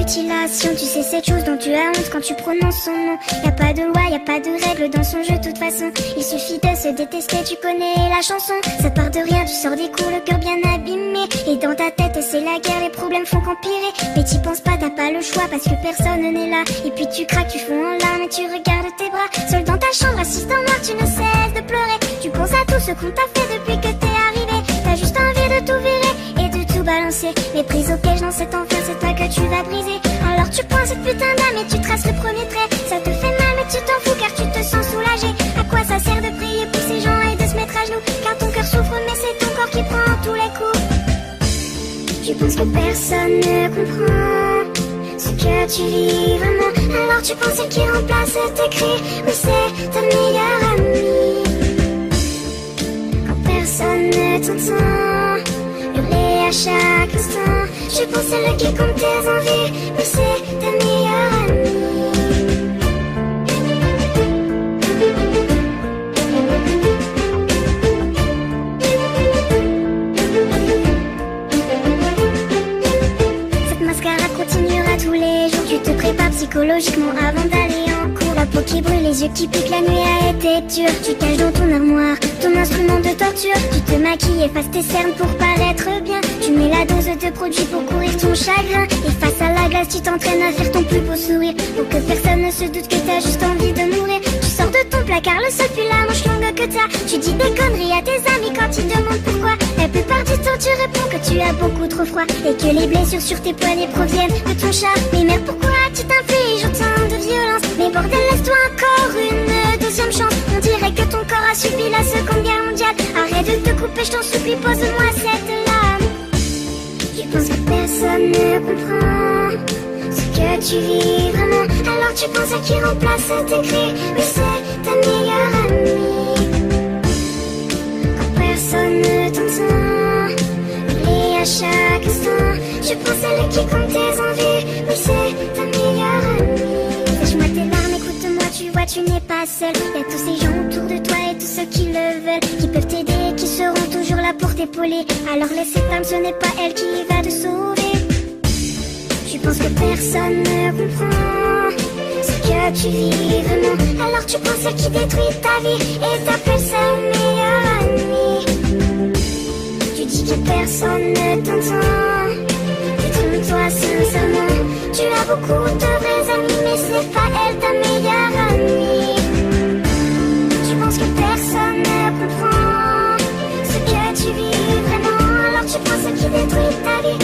mutilation. Tu sais cette chose dont tu as honte quand tu prononces son nom. Y a pas de loi, y a pas de règle dans son jeu de toute façon. Il suffit de se détester, tu connais la chanson. Ça part de rien, tu sors des cours, le cœur bien abîmé. Et dans ta tête c'est la guerre, les problèmes font qu'empirer. Mais t'y penses pas, t'as pas le choix parce que personne n'est là. Et puis tu craques, tu fonds en larmes et tu regardes tes bras. Seul dans ta chambre, assise en noir, tu ne cesses de pleurer. Tu penses à tout ce qu'on t'a fait depuis que t'es arrivé. T'as juste envie de tout virer et de tout balancer. Mais prise au piège dans cet enfer, c'est toi que tu vas briser. Alors tu prends cette putain d'âme et tu traces le premier trait. Ça te fait mal mais tu t'en fous car tu te sens soulagé. À quoi ça sert de prier pour ces gens et de se mettre à genoux? Car ton cœur souffre mais c'est ton corps qui prend tous les coups. Tu penses que personne ne comprend ce que tu vis vraiment. Alors tu penses qui remplace tes cris. Oui c'est ta meilleure amie. Quand personne ne t'entend hurler à chaque instant, je pense celle qui compte tes envies. Oui c'est ta meilleure amie. Continuera tous les jours, tu te prépares psychologiquement avant d'aller en cours. La peau qui brûle, les yeux qui piquent, la nuit a été dure. Tu caches dans ton armoire ton instrument de torture. Tu te maquilles, effaces tes cernes pour paraître bien. Tu mets la dose de produit pour courir ton chagrin. Et face à la glace, tu t'entraînes à faire ton plus beau sourire. Pour que personne ne se doute que t'as juste envie de mourir. Tu sors de ton placard, le seul puis la manche longue que t'as. Tu dis des conneries à tes amis quand ils demandent pourquoi. La plupart du temps tu réponds que tu as beaucoup trop froid. Et que les blessures sur tes poignets proviennent de ton chat. Mais merde, pourquoi tu t'infliges autant de violence? Mais bordel, laisse-toi encore une deuxième chance. On dirait que ton corps a subi la Seconde Guerre mondiale. Arrête de te couper, je t'en supplie, pose-moi cette lame. Tu penses que personne ne comprend ce que tu vis vraiment. Alors tu penses à qui remplace tes cris. Oui c'est ta meilleure amie. Quand personne ne t'entend hurler à chaque instant, je pense celle qui compte tes envies. Oui c'est ta meilleure amie. Sèche-moi tes larmes, écoute-moi, tu vois tu n'es pas seul. Y'a tous ces gens autour de toi et tous ceux qui le veulent, qui peuvent t'aider, qui seront toujours là pour t'épauler. Alors laisse cette âme, ce n'est pas elle qui va te sauver. Tu penses que personne ne comprend ce que tu vis vraiment. Alors tu penses celle qui détruit ta vie et t'appelle sa meilleure amie. Tu dis que personne ne t'entend. Détrompe-toi sincèrement. Tu as beaucoup de vrais amis, mais c'est pas elle ta meilleure amie. Tu penses que personne ne comprend ce que tu vis vraiment. Alors tu penses celle qui détruit ta vie